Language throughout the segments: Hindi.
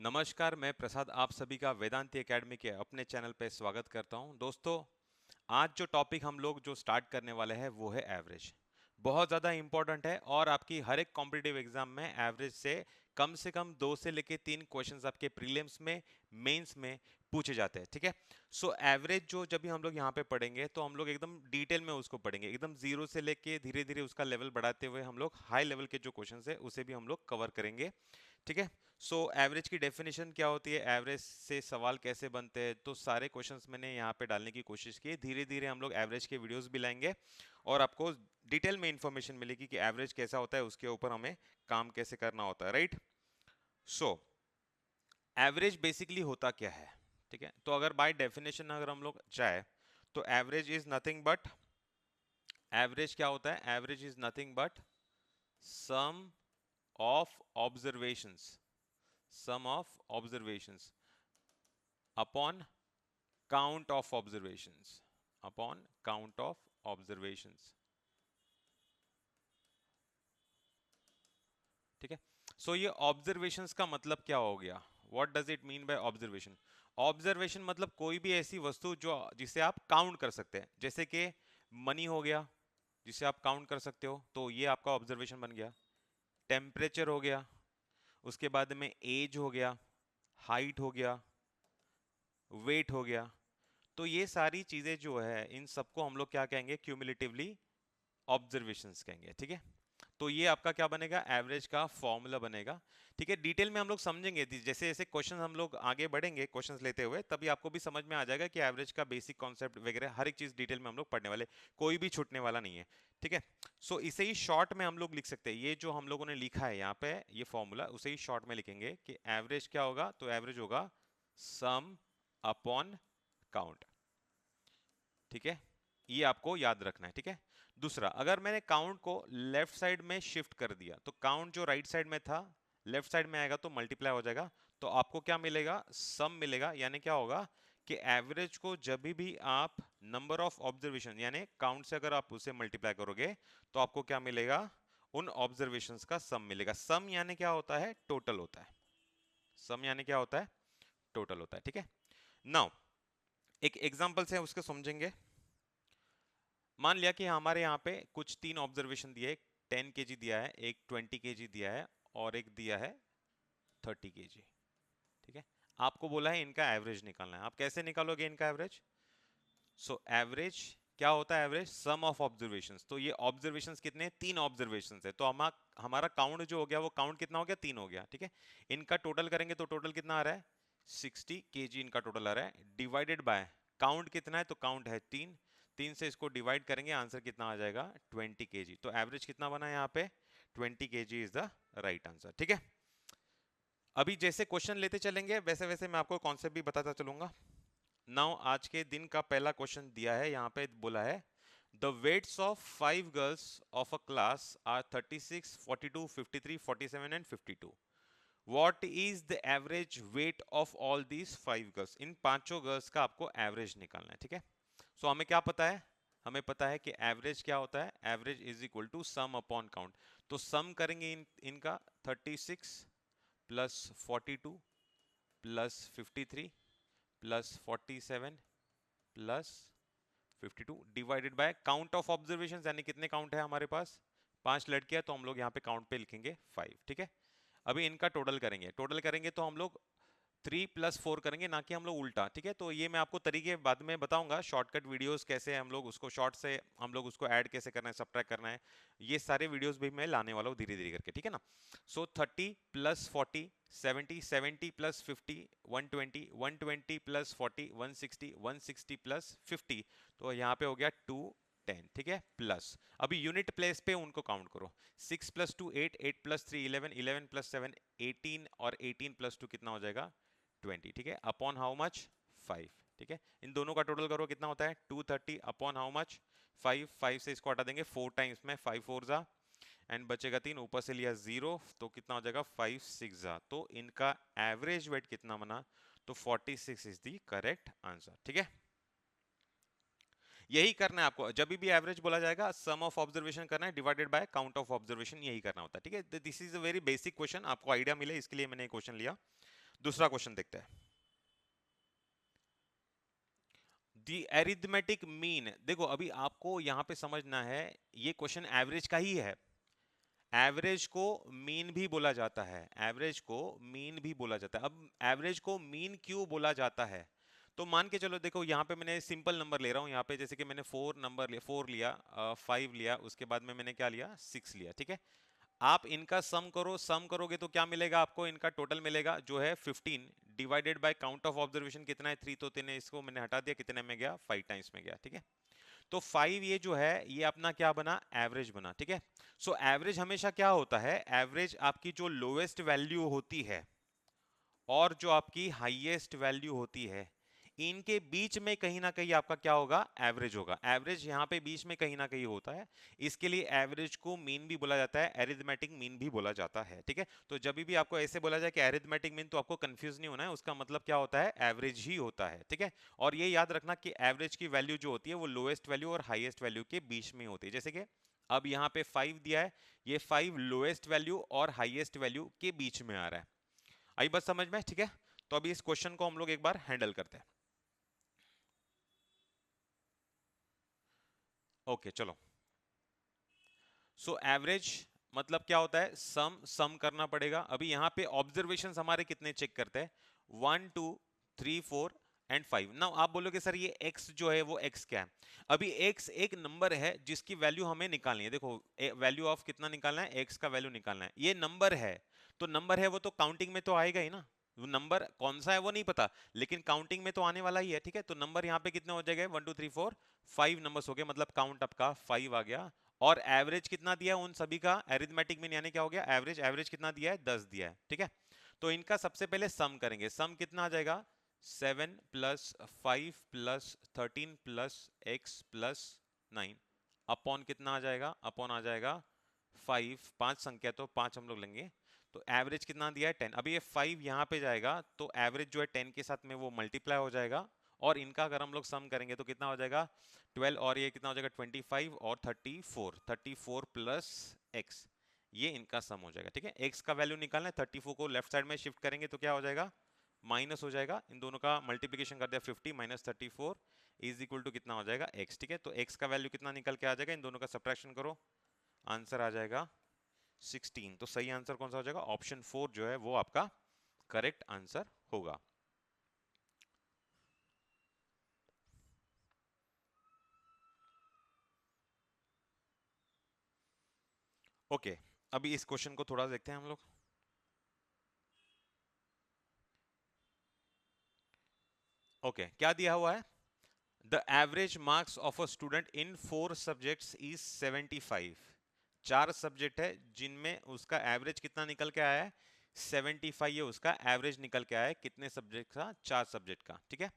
नमस्कार, मैं प्रसाद आप सभी का वेदांती एकेडमी के अपने चैनल पे स्वागत करता हूं। दोस्तों, आज जो टॉपिक हम लोग जो स्टार्ट करने वाले हैं वो है एवरेज। बहुत ज़्यादा इंपॉर्टेंट है और आपकी हर एक कॉम्पिटिटिव एग्जाम में एवरेज से कम 2 से लेके 3 क्वेश्चंस आपके प्रीलिम्स में, मेंस में पूछे जाते हैं। ठीक है। सो एवरेज जो जब भी हम लोग यहाँ पे पढ़ेंगे तो हम लोग एकदम डिटेल में उसको पढ़ेंगे, एकदम जीरो से लेके धीरे धीरे उसका लेवल बढ़ाते हुए हम लोग हाई लेवल के जो क्वेश्चन है उसे भी हम लोग कवर करेंगे। ठीक है। सो एवरेज की डेफिनेशन क्या होती है, एवरेज से सवाल कैसे बनते हैं, तो सारे क्वेश्चंस मैंने यहाँ पे डालने की कोशिश की है। धीरे धीरे हम लोग एवरेज के वीडियोस भी लाएंगे और आपको डिटेल में इंफॉर्मेशन मिलेगी कि एवरेज कैसा होता है, उसके ऊपर हमें काम कैसे करना होता है। राइट। सो एवरेज बेसिकली होता क्या है? ठीक है, तो अगर बाय डेफिनेशन अगर हम लोग जाए तो एवरेज क्या होता है? Average is nothing but sum of observations upon count of observations. ठीक है। सो ये ऑब्जर्वेशंस का मतलब क्या हो गया? What does it mean by observation? Observation मतलब कोई भी ऐसी वस्तु जो जिसे आप काउंट कर सकते हैं, जैसे कि मनी हो गया जिसे आप काउंट कर सकते हो, तो ये आपका ऑब्जर्वेशन बन गया। टेम्परेचर हो गया, उसके बाद में एज हो गया, हाइट हो गया, वेट हो गया। तो ये सारी चीजें जो है इन सबको हम लोग क्या कहेंगे? क्यूमुलेटिवली ऑब्जर्वेशंस कहेंगे। ठीक है। तो ये आपका क्या बनेगा? एवरेज का फॉर्मूला बनेगा। ठीक है। डिटेल में हम लोग समझेंगे, जैसे जैसे क्वेश्चन हम लोग आगे बढ़ेंगे क्वेश्चंस लेते हुए, तभी आपको भी समझ में आ जाएगा कि एवरेज का बेसिक कॉन्सेप्ट वगैरह हर एक चीज डिटेल में हम लोग पढ़ने वाले, कोई भी छूटने वाला नहीं है। ठीक है। सो इसे ही शॉर्ट में हम लोग लिख सकते हैं। ये जो हम लोगों ने लिखा है यहाँ पे ये फॉर्मूला, उसे ही शॉर्ट में लिखेंगे कि एवरेज क्या होगा? तो एवरेज होगा सम अपॉन काउंट। ठीक है। ये आपको याद रखना है। ठीक है। दूसरा, अगर मैंने काउंट को लेफ्ट साइड में शिफ्ट कर दिया तो काउंट जो राइट साइड में था लेफ्ट साइड में आएगा तो मल्टीप्लाई हो जाएगा, तो आपको क्या मिलेगा? सम मिलेगा। यानी क्या होगा कि एवरेज को जब भी आप नंबर ऑफ ऑब्जर्वेशन यानी काउंट से अगर आप उसे मल्टीप्लाई करोगे तो आपको क्या मिलेगा? उन ऑब्जर्वेशंस का सम मिलेगा। सम यानी क्या होता है? टोटल होता है। सम यानी क्या होता है? टोटल होता है। ठीक है। नाउ एक एग्जांपल से उसको समझेंगे। मान लिया कि हमारे यहाँ पे कुछ 3 ऑब्जर्वेशन दिए, एक 10 केजी दिया है, एक 20 केजी दिया है और एक दिया है 30 केजी। ठीक है। आपको बोला है इनका एवरेज निकालना है। आप कैसे निकालोगे इनका एवरेज? सो एवरेज क्या होता है? Average some of observations. तो ये ऑब्जर्वेशंस कितने? 3 ऑब्जर्वेशंस है, तो हमारा काउंट जो हो गया वो काउंट कितना हो गया? 3 हो गया। ठीक है। इनका टोटल करेंगे तो टोटल कितना आ रहा है? 60 केजी इनका टोटल आ रहा है, डिवाइडेड बाय काउंट कितना है? तो काउंट है 3। 3 से इसको डिवाइड करेंगे, आंसर कितना आ जाएगा? 20 केजी। तो एवरेज कितना बना है यहाँ पे? 20 KG is the right answer. ठीक है। अभी जैसे क्वेश्चन लेते चलेंगे वैसे वैसे मैं आपको कॉन्सेप्ट भी बताता चलूंगा। नाउ आज के दिन का पहला क्वेश्चन दिया है, यहाँ पे बोला है the weights of 5 girls of a class are 36, 42, 53, 47 and 52। What is the average weight of all these 5 girls? इन पांचों गर्ल्स का आपको एवरेज निकालना है। ठीक है। सो हमें क्या पता है? हमें पता है कि एवरेज क्या होता है? Average is equal to sum upon count. तो सम करेंगे इनका 36 plus 42 plus 53 plus 47 plus 52 divided by count of observation, यानी कितने काउंट है हमारे पास? 5 लड़कियां, तो हम लोग यहाँ पे काउंट पे लिखेंगे 5। ठीक है। अभी इनका टोटल करेंगे तो हम लोग 3+4 करेंगे, ना कि हम लोग उल्टा। ठीक है। तो ये मैं आपको तरीके बाद में बताऊंगा, शॉर्टकट वीडियोस कैसे हम लोग उसको शॉर्ट से हम लोग उसको ऐड कैसे करना है, सब्ट्रैक्ट करना है, ये सारे वीडियोस भी मैं लाने वाला हूँ धीरे धीरे करके। ठीक है ना। सो 30 प्लस 40 70, 70 प्लस 50 120, 120 प्लस 40 160, 160 प्लस 50, तो यहाँ पे हो गया 210। ठीक है। प्लस अभी यूनिट प्लेस पे उनको काउंट करो। 6 प्लस 2 8, 8 प्लस 3 11, 11 प्लस 7 18 और 18 प्लस 2 कितना हो जाएगा? 20। ठीक है। Upon how much? 5। ठीक है। इन दोनों का टोटल करो, कितना होता है? 230 अपॉन हाउ मच? 5। 5 से इसको हटा देंगे 4 टाइम्स में, 5 4 जा एंड बचेगा 3, ऊपर से लिया 0, तो कितना हो जाएगा? 5 6 जा। तो इनका एवरेज वेट कितना बना? तो 46 इज द करेक्ट आंसर। ठीक है। यही करना है आपको, जब भी एवरेज बोला जाएगा सम ऑफ ऑब्जर्वेशन करना है divided by count of observation, यही करना होता है। ठीक है। This is a very basic question, आपको आइडिया मिले इसके लिए मैंने क्वेश्चन लिया। दूसरा क्वेश्चन देखते हैं। दी एरिथमेटिक मीन, देखो अभी आपको यहां पे समझना है, ये क्वेश्चन एवरेज का ही है। एवरेज को मीन भी बोला जाता है, एवरेज को मीन भी बोला जाता है। अब एवरेज को मीन क्यों बोला जाता है? तो मान के चलो, देखो यहाँ पे मैंने सिंपल नंबर ले रहा हूँ, यहाँ पे जैसे कि मैंने 4 लिया, 5 लिया, उसके बाद में मैंने क्या लिया, 6 लिया, ठीक है। आप इनका सम करो, सम करोगे तो क्या मिलेगा आपको, इनका टोटल मिलेगा जो है 15 divided by count of observation कितना है 3, तो 3 इसको मैंने हटा दिया, कितने में गया, 5 टाइम्स में गया, ठीक है। तो 5 ये जो है ये अपना क्या बना, एवरेज बना, ठीक है। सो एवरेज हमेशा क्या होता है, एवरेज आपकी जो लोएस्ट वैल्यू होती है और जो आपकी हाईएस्ट वैल्यू होती है, इनके बीच में कहीं ना कहीं आपका क्या होगा, एवरेज होगा। एवरेज यहाँ पे बीच में कहीं ना कहीं होता है, इसके लिए एवरेज को मीन भी बोला जाता है, एरिथमेटिक मीन भी बोला जाता है, ठीक है। तो जब भी आपको ऐसे बोला जाए कि एरिथमेटिक मीन, तो आपको कंफ्यूज नहीं होना है, उसका मतलब क्या होता है, एवरेज ही होता है, ठीक है। और ये याद रखना कि एवरेज की वैल्यू जो होती है वो लोएस्ट वैल्यू और हाईएस्ट वैल्यू के बीच में होती है। जैसे कि अब यहाँ पे 5 दिया है, ये 5 लोएस्ट वैल्यू और हाईएस्ट वैल्यू के बीच में आ रहा है। आई बात समझ में, ठीक है। तो अभी इस क्वेश्चन को हम लोग एक बार हैंडल करते हैं। ओके चलो। सो एवरेज मतलब क्या होता है, सम सम करना पड़ेगा। अभी यहाँ पे ऑब्जर्वेशन हमारे कितने चेक करते हैं, 1 2 3 4 एंड 5। नाउ आप बोलोगे सर ये x जो है वो x क्या है? अभी x एक नंबर है जिसकी वैल्यू हमें निकालनी है। देखो वैल्यू ऑफ कितना निकालना है, x का वैल्यू निकालना है। ये नंबर है, तो नंबर है वो तो काउंटिंग में तो आएगा ही ना। वो नंबर कौन सा है वो नहीं पता, लेकिन काउंटिंग में तो आने वाला ही है, ठीक है। तो नंबर यहाँ पे कितने हो जाएगा, 1 2 3 4 5 नंबर्स हो गए, मतलब काउंट आपका 5 आ गया। और एवरेज कितना दिया है उन सभी का, एरिथमेटिक मीन यानी क्या हो गया, एवरेज। एवरेज कितना दिया है, 10 दिया है, ठीक है। तो इनका सबसे पहले सम करेंगे। सम कितना आ जाएगा, 7 plus 5 plus 13 plus x plus 9 upon कितना आ जाएगा, अपॉन आ जाएगा 5, 5 संख्या तो 5 हम लोग लेंगे। तो एवरेज कितना दिया है, 10। अभी ये 5 यहाँ पे जाएगा तो एवरेज जो है 10 के साथ में वो मल्टीप्लाई हो जाएगा, और इनका अगर हम लोग सम करेंगे तो कितना हो जाएगा, 12, और ये कितना हो जाएगा, 25 और 34, 34 प्लस x, ये इनका सम हो जाएगा, ठीक है। x का वैल्यू निकालना है, 34 को लेफ्ट साइड में शिफ्ट करेंगे तो क्या हो जाएगा, माइनस हो जाएगा। इन दोनों का मल्टीप्लिकेशन कर दिया, 50 माइनस 34 इज इक्वल टू कितना हो जाएगा, x, ठीक है। तो x का वैल्यू कितना निकल के आ जाएगा, इन दोनों का सब्ट्रैक्शन करो, आंसर आ जाएगा 16। तो सही आंसर कौन सा हो जाएगा, ऑप्शन 4 जो है वो आपका करेक्ट आंसर होगा। ओके अभी इस क्वेश्चन को थोड़ा देखते हैं हम लोग। ओके क्या दिया हुआ है, the average marks of a student in 4 subjects is 75। 4 subject है जिनमें उसका एवरेज कितना निकल के आया है, 75 ये उसका एवरेज निकल के आया है, कितने सब्जेक्ट का, 4 सब्जेक्ट का, ठीक है।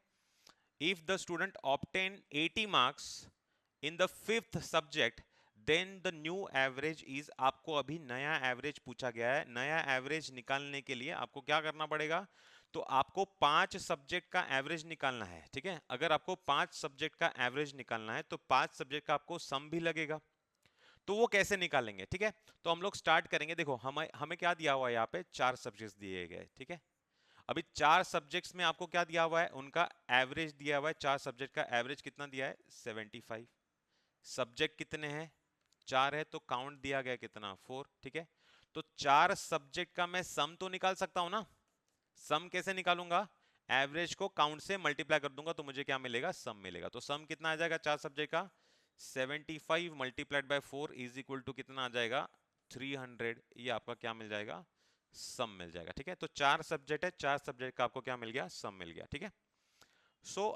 If the student obtain 80 marks in the 5th subject then the new average is, आपको अभी नया एवरेज पूछा गया है। नया एवरेज निकालने के लिए आपको क्या करना पड़ेगा, तो आपको 5 सब्जेक्ट का एवरेज निकालना है, ठीक है। अगर आपको 5 सब्जेक्ट का एवरेज निकालना है तो 5 सब्जेक्ट का आपको सम भी लगेगा। तो वो कैसे निकालेंगे, ठीक है। तो हम लोग स्टार्ट करेंगे। देखो हमें हमें क्या दिया हुआ है, यहाँ पे 4 सब्जेक्ट्स दिए गए, ठीक है। अभी 4 सब्जेक्ट्स में आपको क्या दिया हुआ है, उनका एवरेज दिया हुआ है। 4 सब्जेक्ट का एवरेज कितना दिया है, 75। सब्जेक्ट कितने हैं, 4 है, तो काउंट दिया गया कितना, 4, ठीक है। तो 4 सब्जेक्ट का मैं सम तो निकाल सकता हूं ना। सम कैसे निकालूंगा, एवरेज को काउंट से मल्टीप्लाई कर दूंगा तो मुझे क्या मिलेगा, सम मिलेगा। तो सम कितना आ जाएगा 4 सब्जेक्ट का, 75 multiplied by 4 is equal to कितना आ जाएगा, 300। ये आपका क्या मिल जाएगा, सम मिल जाएगा, ठीक है। तो 4 सब्जेक्ट है, 4 सब्जेक्ट का आपको क्या मिल गया, सम मिल गया, ठीक है।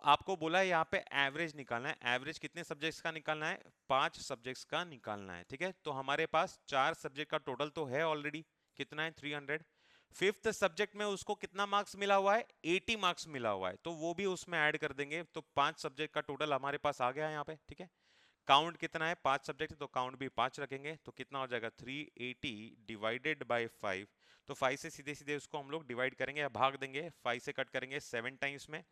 आपको बोला है यहाँ पे एवरेज निकालना है। एवरेज कितने सब्जेक्ट्स का निकालना है, 5 सब्जेक्ट्स का निकालना है, ठीक है। तो हमारे पास 4 सब्जेक्ट का टोटल तो है ऑलरेडी, कितना है, 300। 5th सब्जेक्ट में उसको कितना मार्क्स मिला हुआ है, 80 मार्क्स मिला हुआ है, तो वो भी उसमें ऐड कर देंगे। तो 5 सब्जेक्ट का टोटल हमारे पास आ गया है यहाँ पे, ठीक है। काउंट कितना है, 5 सब्जेक्ट, तो काउंट भी 5 रखेंगे, तो कितना हो जाएगा, 380 डिवाइडेड बाय 5। तो 5 से सीधे सीधे उसको हम लोग डिवाइड करेंगे या भाग देंगे, 5 से कट करेंगे 7 टाइम्स में,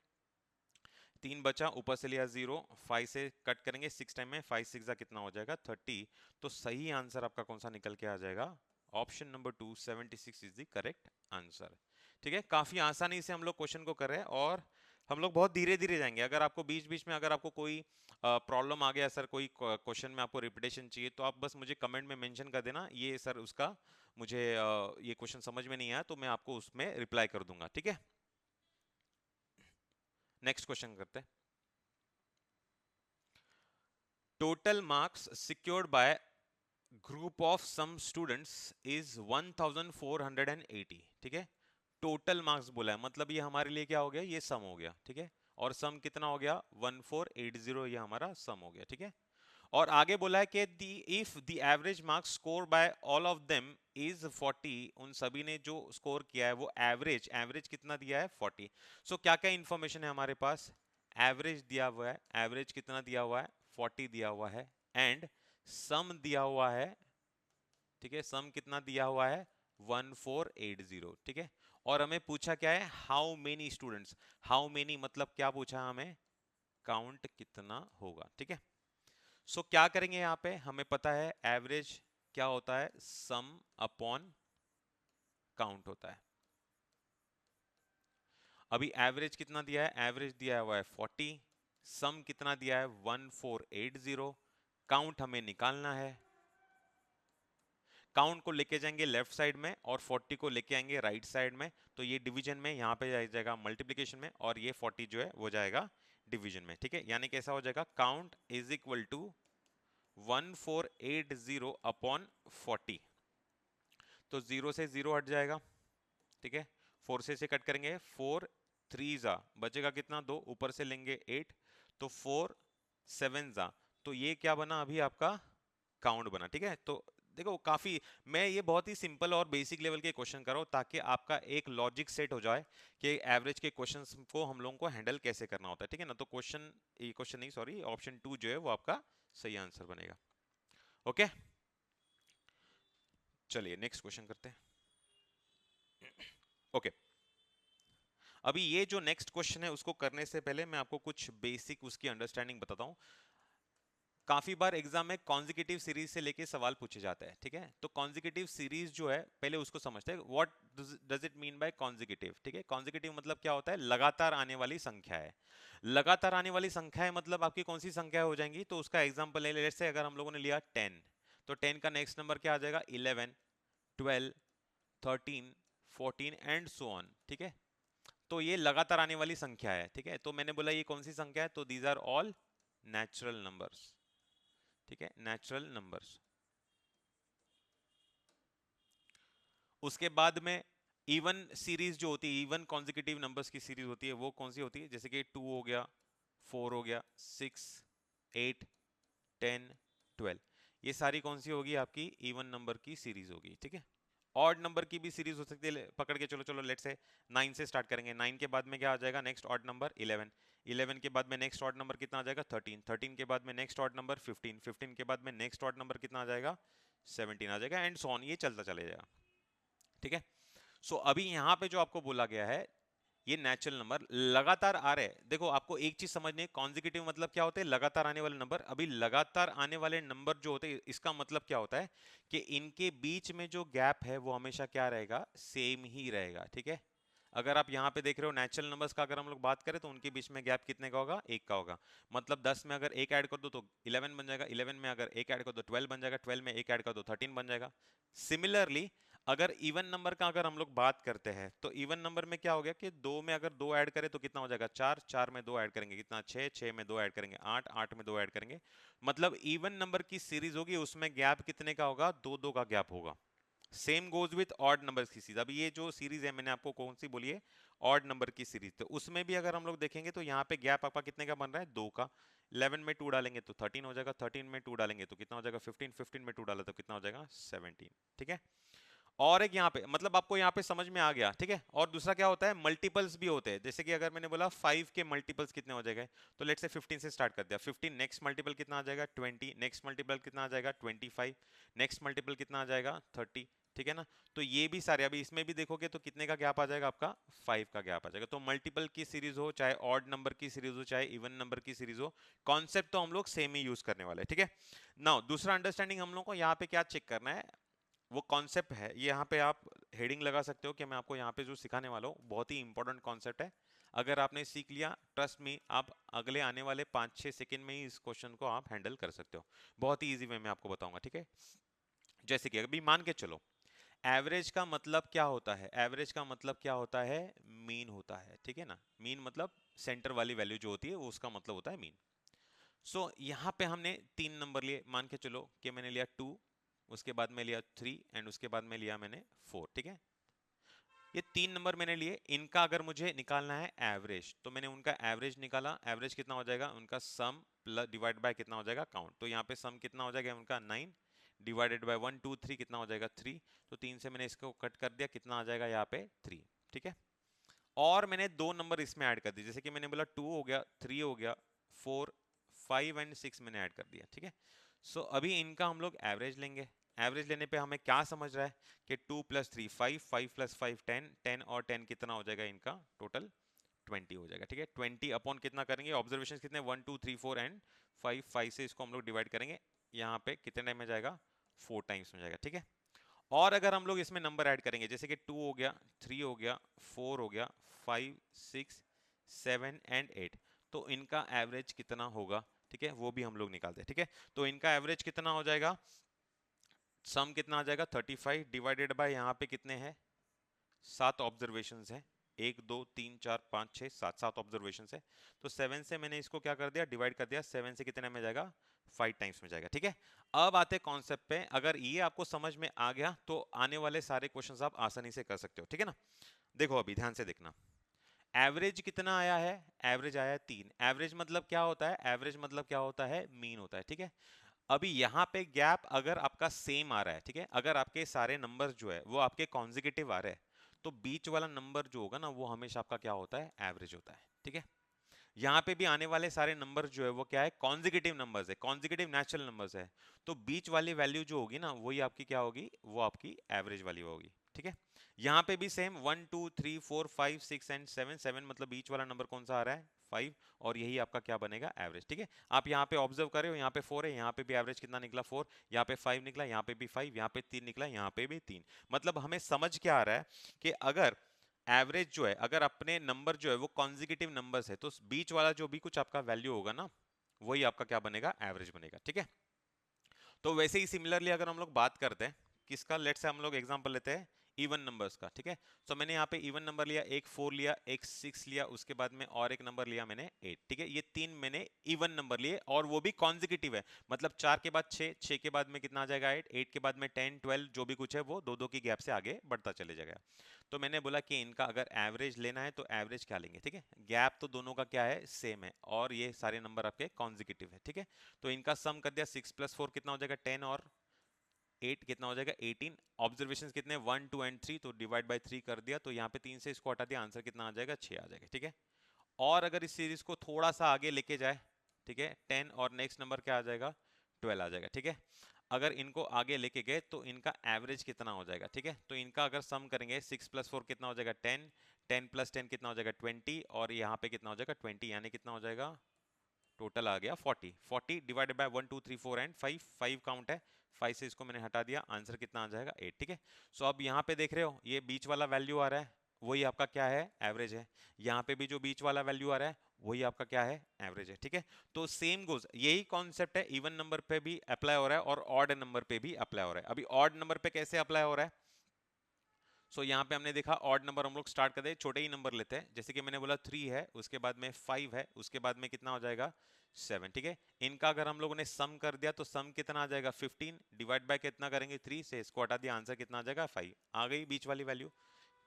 3 बचा, ऊपर से लिया 0, 5 से कट करेंगे 6 टाइम में, 5 6 कितना हो जाएगा, 30। तो सही आंसर आपका कौन सा निकल के आ जाएगा, option number 2, 76 is the correct answer. ठीक है, काफी आसानी से हम लोग क्वेश्चन को कर रहे हैं और हम लोग बहुत धीरे धीरे जाएंगे। अगर आपको बीच बीच में अगर आपको कोई प्रॉब्लम आ गया सर, कोई क्वेश्चन में आपको रिपीटेशन चाहिए, तो आप बस मुझे कमेंट में मेंशन कर देना, ये सर उसका मुझे ये क्वेश्चन समझ में नहीं आया, तो मैं आपको उसमें रिप्लाई कर दूंगा। ठीक है, नेक्स्ट क्वेश्चन करते हैं। Total marks secured by group of some students is 1480। ठीक है, टोटल मार्क्स बोला है, मतलब ये हमारे लिए क्या हो गया, ये सम हो गया। ठीक है, और सम कितना हो गया, 1480, ये हमारा सम हो गया। ठीक है, और आगे बोला है कि if the average marks score bye all of them is 40, उन सभी ने जो स्कोर किया है वो एवरेज, एवरेज कितना दिया है 40। सो क्या क्या इंफॉर्मेशन है हमारे पास, एवरेज दिया हुआ है, एवरेज कितना दिया हुआ है 40 दिया हुआ है, एंड सम दिया हुआ है। ठीक है, सम कितना दिया हुआ है 1480। ठीक है, और हमें पूछा क्या है, how many students, how many मतलब क्या पूछा हमें, काउंट कितना होगा। ठीक है, सो क्या करेंगे यहाँ पे, हमें पता है एवरेज क्या होता है, सम अपॉन काउंट होता है। अभी एवरेज कितना दिया है, एवरेज दिया हुआ है 40, सम कितना दिया है 1480, काउंट हमें निकालना है। काउंट को लेके जाएंगे लेफ्ट साइड में और 40 को लेके आएंगे राइट साइड में, तो ये डिवीजन में यहाँ पे जाएगा मल्टीप्लिकेशन में, और ये 40 जो है वो जाएगा डिवीजन में। ठीक है, यानी कैसा हो जाएगा, count is equal to 1480 upon 40, तो 0 से 0 हट जाएगा। ठीक है, 4 से कट करेंगे, 4 3 जा बचेगा कितना, 2, ऊपर से लेंगे 8, तो 4 7 जा, तो ये क्या बना अभी आपका काउंट बना। ठीक है, तो देखो काफी, मैं ये बहुत ही सिंपल और बेसिक लेवल के क्वेश्चन कर रहा हूं ताकि आपका एक लॉजिक सेट हो जाए कि एवरेज के क्वेश्चंस को हम लोगों को हैंडल कैसे करना होता है। ठीक है ना, तो क्वेश्चन नहीं सॉरी, ऑप्शन 2 जो है वो आपका सही आंसर बनेगा। ओके, चलिए नेक्स्ट क्वेश्चन करते हैं। ओके, अभी ये जो नेक्स्ट क्वेश्चन है उसको करने से पहले मैं आपको कुछ बेसिक उसकी अंडरस्टैंडिंग बताता हूं। काफी बार एग्जाम में कॉन्जिक्यूटिव सीरीज से लेके सवाल पूछे जाते हैं। ठीक है, तो कॉन्जिक्यूटिव सीरीज जो है पहले उसको समझते हैं, what does it mean by consecutive. ठीक है, कॉन्जिक्यूटिव मतलब क्या होता है, लगातार आने वाली संख्या है। लगातार आने वाली संख्या है मतलब आपकी कौन सी संख्या हो जाएंगी, तो उसका एग्जांपल ले लेते हैं। अगर हम लोगों ने लिया 10, तो 10 का नेक्स्ट नंबर क्या आ जाएगा, 11, 12, 13, 14 एंड सो ऑन। ठीक है, तो ये लगातार आने वाली संख्या है। ठीक है, तो मैंने बोला ये कौन सी संख्या है, तो these are all natural numbers. ठीक है, नेचुरल नंबर्स। उसके बाद में इवन सीरीज जो होती है, इवन कॉन्जिक्यूटिव नंबर्स की सीरीज होती है, वो कौन सी होती है, जैसे कि 2 हो गया, 4 हो गया, 6, 8, 10, 12, ये सारी कौन सी होगी आपकी इवन नंबर की सीरीज होगी। ठीक है, ऑड नंबर की भी सीरीज हो सकती है, पकड़ के चलो चलो, लेट से 9 से स्टार्ट करेंगे, 9 के बाद में क्या आ जाएगा नेक्स्ट ऑड नंबर 11, 11 के बाद में नेक्स्ट ऑड नंबर कितना आ जाएगा 13, 13 के बाद में नेक्स्ट ऑड नंबर 15, 15 के बाद में नेक्स्ट ऑड नंबर कितना आ जाएगा 17 आ जाएगा, एंड सो ऑन, ये चलता चले जाएगा। ठीक है, सो अभी यहाँ पे जो आपको बोला गया है, ये नेचुरल नंबर लगातार आ रहे हैं। देखो आपको एक चीज समझनी है, कॉन्जिक्यूटिव मतलब क्या होते हैं, लगातार आने वाले नंबर। अभी लगातार आने वाले नंबर जो होते हैं, इसका मतलब क्या होता है कि इनके बीच में जो गैप है वो हमेशा क्या रहेगा, सेम ही रहेगा। ठीक है, अगर आप यहाँ पे देख रहे हो नेचुरल नंबर्स का अगर हम लोग बात करें तो उनके बीच में गैप कितने का होगा, 1 का होगा। मतलब 10 में अगर 1 ऐड कर दो तो 11 बन जाएगा, 11 में अगर 1 ऐड कर दो 12 बन जाएगा, 12 में 1 ऐड कर दो 13 बन जाएगा। सिमिलरली अगर इवन नंबर का अगर हम लोग बात करते हैं तो इवन नंबर में क्या हो गया कि 2 में अगर 2 ऐड करें तो कितना हो जाएगा 4, 4 में 2 ऐड करेंगे कितना 6, 6 में 2 ऐड करेंगे 8, 8 में 2 ऐड करेंगे। मतलब इवन नंबर की सीरीज होगी उसमें गैप कितने का होगा, 2 2 का गैप होगा। Same goes with odd number की सीरीज। अभी ये जो सीरीज है मैंने आपको कौन सी बोली है, ऑड नंबर की सीरीज, तो उसमें भी अगर हम लोग देखेंगे तो यहाँ पे गैप आपका कितने का बन रहा है, 2 का। 11 में 2 डालेंगे तो 13 हो जाएगा, 13 में 2 डालेंगे तो कितना हो जाएगा 15, 15 में 2 डाला तो कितना हो जाएगा 17। ठीक है, और एक यहाँ पे मतलब आपको यहाँ पे समझ में आ गया। ठीक है, और दूसरा क्या होता है, मल्टीपल्स भी होते हैं। जैसे कि अगर मैंने बोला 5 के मल्टीपल्स कितने हो जाएंगे, तो लेट से 15 से स्टार्ट कर दिया, 15 नेक्स्ट मल्टीपल कितना आ जाएगा 20, नेक्स्ट मल्टीपल कितना आ जाएगा 25, नेक्स्ट मल्टीपल कितना आ जाएगा 30। ठीक है ना, तो ये भी सारे अभी इसमें भी देखोगे तो कितने का गैप आ जाएगा आपका 5 का गैप आ जाएगा। तो मल्टीपल की सीरीज हो, चाहे ऑड नंबर की सीरीज हो, चाहे इवन नंबर की सीरीज हो, कॉन्सेप्ट तो हम लोग सेम ही यूज करने वाले हैं। ठीक है, नाउ दूसरा अंडरस्टैंडिंग हम लोग को यहाँ पे क्या चेक करना है, वो कॉन्सेप्ट है, ये यहाँ पे आप हेडिंग लगा सकते हो कि मैं आपको यहाँ पे जो सिखाने वाला हूँ बहुत ही इंपॉर्टेंट कॉन्सेप्ट है। अगर आपने सीख लिया, ट्रस्ट मी, आप अगले आने वाले 5-6 सेकंड में ही इस क्वेश्चन को आप हैंडल कर सकते हो। बहुत ही इजी वे में आपको बताऊंगा, ठीक है। जैसे कि अभी मान के चलो, एवरेज का मतलब क्या होता है? एवरेज का मतलब क्या होता है? मीन होता है, ठीक है ना। मीन मतलब सेंटर वाली वैल्यू जो होती है वो उसका मतलब होता है मीन। सो यहाँ पे हमने 3 नंबर लिए, मान के चलो कि मैंने लिया 2, उसके बाद में लिया 3 एंड उसके बाद में लिया मैंने 4, ठीक है। ये 3 नंबर मैंने लिए, इनका अगर मुझे निकालना है एवरेज, तो मैंने उनका एवरेज निकाला। एवरेज कितना हो जाएगा? उनका सम प्लस डिवाइड बाय कितना हो जाएगा? काउंट। तो यहाँ पे सम कितना हो जाएगा उनका? 9 डिवाइडेड बाय 1 2 3 कितना हो जाएगा? 3। तो 3 से मैंने इसको कट कर दिया, कितना आ जाएगा यहाँ पे? 3, ठीक है। और मैंने 2 नंबर इसमें ऐड कर दिए, जैसे कि मैंने बोला 2 हो गया, 3 हो गया, 4 5 एंड 6 मैंने ऐड कर दिया, ठीक है। सो अभी इनका हम लोग एवरेज लेंगे। एवरेज लेने पे हमें क्या समझ रहा है कि 2 + 3 5, 5 + 5 10, 10 और 10 कितना हो जाएगा? इनका टोटल 20 हो जाएगा, ठीक है। 20 अपॉन कितना करेंगे? ऑब्जर्वेशन कितने? 1 2 3 4 एंड 5, 5 से इसको हम लोग डिवाइड करेंगे। यहाँ पे कितने टाइम में जाएगा? 4 टाइम्स में जाएगा, ठीक है। और अगर हम लोग इसमें नंबर ऐड करेंगे, जैसे कि 2 हो गया, 3 हो गया, 4 हो गया, 5 6 7 एंड 8, तो इनका एवरेज कितना होगा? ठीक है, वो भी हम लोग निकालते हैं, ठीक है। तो इनका एवरेज कितना हो जाएगा? सम कितना आ जाएगा? 35 डिवाइडेड बाय यहाँ पे कितने हैं? 7 ऑब्जर्वेशन है। 1 2 3 4 5 6 7, 7 ऑब्जर्वेशन है। तो 7 से मैंने इसको क्या कर दिया? डिवाइड कर दिया। 7 से कितने में जाएगा? 5 टाइम्स में जाएगा, ठीक है। अब आते कॉन्सेप्ट पे। अगर ये आपको समझ में आ गया तो आने वाले सारे क्वेश्चंस आप आसानी से कर सकते हो, ठीक है ना। देखो अभी ध्यान से देखना, एवरेज कितना आया है? एवरेज आया है 3। एवरेज मतलब क्या होता है? एवरेज मतलब क्या होता है? मीन होता है, ठीक है। अभी यहाँ पे गैप अगर आपका सेम आ रहा है, ठीक है, अगर आपके सारे नंबर जो है वो आपके कॉन्जिक्यूटिव आ रहे हैं, तो बीच वाला नंबर जो होगा ना वो हमेशा आपका क्या होता है? एवरेज होता है, ठीक है। यहाँ पे भी आने वाले सारे नंबर जो है वो क्या है? कॉन्जिक्यूटिव नंबर्स है, कॉन्जिक्यूटिव नेचुरल नंबर्स है। तो बीच वाली वैल्यू जो होगी ना वही आपकी क्या होगी? वो आपकी एवरेज वाली होगी, ठीक है। यहाँ पे भी सेम 1 2 3 4 5 6 एंड 7, 7 मतलब बीच वाला नंबर कौन सा आ रहा है? 5। और यही आपका क्या बनेगा? एवरेज, ठीक है। आप यहाँ पे ऑब्जर्व कर रहे हो, यहाँ पे 4 है, यहाँ पे भी एवरेज कितना निकला? 4। यहाँ पे 5 निकला, यहाँ पे भी 5, यहाँ पे 3 निकला, यहाँ पे भी 3। मतलब हमें समझ क्या आ रहा है कि अगर एवरेज जो है, अगर अपने नंबर जो है वो कॉन्जिक्यूटिव नंबर्स है, तो बीच वाला जो भी कुछ आपका वैल्यू होगा ना वही आपका क्या बनेगा? एवरेज बनेगा, ठीक है। तो वैसे ही सिमिलरली अगर हम लोग बात करते हैं किसका, लेट से हम लोग एग्जांपल लेते हैं इवन नंबर्स का, ठीक है। तो मैंने यहाँ पे इवन नंबर लिया, एक 4 लिया, एक 6 लिया, उसके बाद में और एक नंबर लिया मैंने 8, ठीक है। ये 3 मैंने इवन नंबर लिए और वो भी कॉन्जिक्यूटिव है। मतलब 4 के बाद 6, 6 के बाद में कितना आ जाएगा? 8, 8 के बाद में 10 12 जो भी कुछ है वो दो दो की गैप से आगे बढ़ता चले जाएगा। तो मैंने बोला कि इनका अगर एवरेज लेना है तो एवरेज क्या लेंगे, ठीक है। गैप तो दोनों का क्या है? सेम है, और ये सारे नंबर आपके कॉन्जिक्यूटिव है, ठीक है। तो इनका सम कर दिया, 6 + 4 कितना हो जाएगा? 10 और 8 कितना हो जाएगा? 18। ऑब्जर्वेशंस कितने? 1 2 एंड 3, तो डिवाइड बाय 3 कर दिया, तो यहाँ पे 3 से इसको हटा दिया, आंसर कितना आ जाएगा? 6 आ जाएगा, ठीक है। और अगर इस सीरीज को थोड़ा सा आगे लेके जाए, ठीक है, 10 और नेक्स्ट नंबर क्या आ जाएगा? 12 आ जाएगा, ठीक है। अगर इनको आगे लेके गए तो इनका एवरेज कितना हो जाएगा? ठीक है, तो इनका अगर सम करेंगे 6 + 4 कितना हो जाएगा? 10, 10 + 10 कितना हो जाएगा? 20, और यहाँ पे कितना हो जाएगा? 20, यानी कितना हो जाएगा? टोटल आ गया 40। 40 डिवाइडेड बाय 1 2 3 4 एंड 5, 5 काउंट है, 5 से इसको मैंने हटा दिया, आंसर कितना आ जाएगा? 8, ठीक है। सो अब यहाँ पे देख रहे हो ये बीच वाला वैल्यू आ रहा है, वही आपका क्या है? एवरेज है। यहाँ पे भी जो बीच वाला वैल्यू आ रहा है वही आपका क्या है? एवरेज है, ठीक है। तो सेम गोज, यही कॉन्सेप्ट है इवन नंबर पे भी अप्लाई हो रहा है और ऑड नंबर पे भी अप्लाई हो रहा है। अभी ऑड नंबर पे कैसे अप्लाई हो रहा है? सो यहाँ पे हमने देखा ऑड नंबर हम लोग स्टार्ट करते हैं, छोटे ही नंबर लेते हैं, जैसे कि मैंने बोला 3 है, उसके बाद में 5 है, उसके बाद में कितना हो जाएगा? 7, ठीक है। इनका अगर हम लोगों ने सम कर दिया तो सम कितना आ जाएगा? 15 डिवाइड बाय कितना करेंगे? 3 से, इसको हटा दिया, आंसर कितना आ जाएगा? 5 आ गई बीच वाली वैल्यू,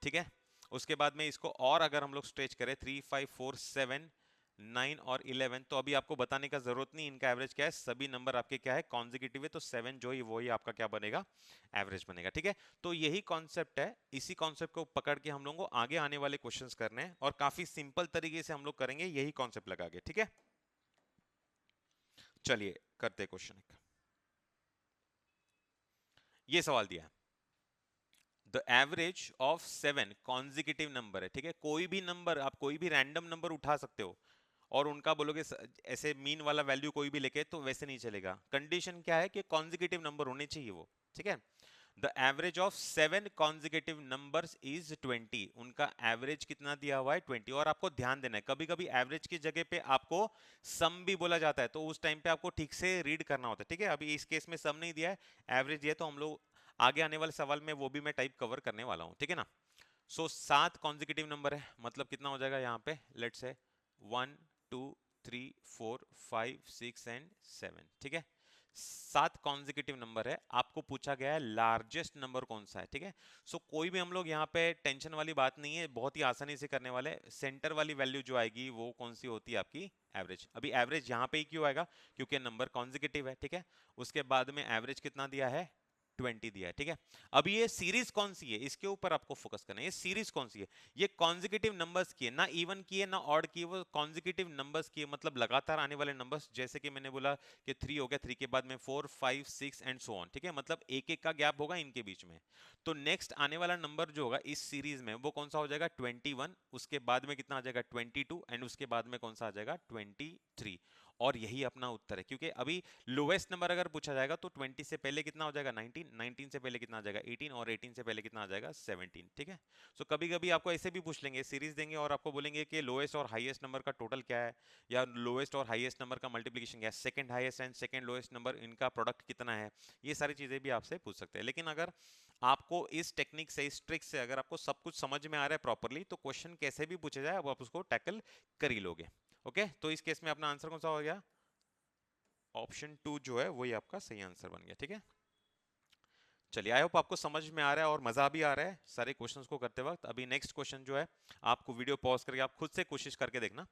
ठीक है। उसके बाद में इसको और अगर हम लोग स्ट्रेच करें 3 5 4 7 9 और 11, तो अभी आपको बताने का जरूरत नहीं, इनका एवरेज क्या है, सभी नंबर आपके क्या है? कॉन्जिक्यूटिव है, तो 7 जो ही वही आपका क्या बनेगा? एवरेज बनेगा, ठीक है। तो यही कॉन्सेप्ट है, इसी कॉन्सेप्ट को पकड़ के हम लोगों को आगे आने वाले क्वेश्चंस करने हैं और काफी सिंपल तरीके से हम लोग करेंगे यही कॉन्सेप्ट लगा के, ठीक है। चलिए करते क्वेश्चन एक, ये सवाल दिया है, the average of 7 consecutive number है, ठीक है। कोई भी नंबर, आप कोई भी रैंडम नंबर उठा सकते हो और उनका बोलोगे ऐसे मीन वाला वैल्यू कोई भी लेके, तो वैसे नहीं चलेगा। कंडीशन क्या है कि कॉन्जिक्यूटिव नंबर होने चाहिए वो, ठीक है। The average of 7 consecutive numbers is 20। उनका एवरेज कितना दिया हुआ है 20। और आपको ध्यान देना है, कभी कभी एवरेज की जगह पे आपको सम भी बोला जाता है, तो उस टाइम पे आपको ठीक से रीड करना होता है, ठीक है। अभी इस केस में सम नहीं दिया है, एवरेज दिया है, तो हम लोग आगे आने वाले सवाल में वो भी मैं टाइप कवर करने वाला हूँ, ठीक है ना। सो 7 कॉन्जिकेटिव नंबर है, मतलब कितना हो जाएगा यहाँ पे, लेट्स से 1 2 3 4 5 6 एंड 7, ठीक है। 7 कॉन्जिकेटिव नंबर है, आपको पूछा गया है लार्जेस्ट नंबर कौन सा है, ठीक है। सो कोई भी हम लोग यहाँ पे टेंशन वाली बात नहीं है, बहुत ही आसानी से करने वाले। सेंटर वाली वैल्यू जो आएगी वो कौन सी होती है आपकी, एवरेज। अभी एवरेज यहाँ पे ही क्यों आएगा, क्योंकि नंबर कॉन्जिकेटिव है, ठीक है। उसके बाद में एवरेज कितना दिया है 20 दिया है, ठीक है। अब ये सीरीज कौन सी है, इसके ऊपर आपको फोकस करना है। ये सीरीज कौन सी है, ये कॉन्जिकेटिव नंबर्स की है, ना इवन की है ना ऑड की है, वो कॉन्जिकेटिव नंबर्स की है, मतलब लगातार आने वाले नंबर्स। जैसे कि मैंने बोला कि 3 हो गया, 3 के बाद में 4 5 6 एंड सो ऑन, ठीक है। मतलब एक एक का गैप होगा इनके बीच में। तो नेक्स्ट आने वाला नंबर जो होगा इस सीरीज में वो कौन सा हो जाएगा 21, उसके बाद में कितना आ जाएगा 22 एंड उसके बाद में कौन सा आ जाएगा 23। और यही अपना उत्तर है, क्योंकि अभी लोएस्ट नंबर अगर पूछा जाएगा तो 20 से पहले कितना हो जाएगा 19, 19 से पहले कितना आ जाएगा 18 और 18 से पहले कितना आ जाएगा 17, ठीक है। सो कभी कभी आपको ऐसे भी पूछ लेंगे, सीरीज देंगे और आपको बोलेंगे कि लोएस्ट और हाईएस्ट नंबर का टोटल क्या है, या लोएस्ट और हाईएस्ट नंबर का मल्टीप्लिकेशन क्या है, second highest and second lowest number इनका प्रोडक्ट कितना है। ये सारी चीजें भी आपसे पूछ सकते हैं। लेकिन अगर आपको इस टेक्निक से, इस ट्रिक से अगर आपको सब कुछ समझ में आ रहा है प्रॉपरली, तो क्वेश्चन कैसे भी पूछे जाए अब आप उसको टैकल कर ही लोगे। ओके, तो इस केस में अपना आंसर कौन सा हो गया, ऑप्शन 2 जो है वही आपका सही आंसर बन गया, ठीक है। चलिए, आई होप आपको समझ में आ रहा है और मजा भी आ रहा है सारे क्वेश्चंस को करते वक्त। अभी नेक्स्ट क्वेश्चन जो है, आपको वीडियो पॉज करके आप खुद से कोशिश करके देखना,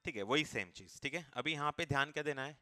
ठीक है। वही सेम चीज, ठीक है। अभी यहाँ पे ध्यान क्या देना है,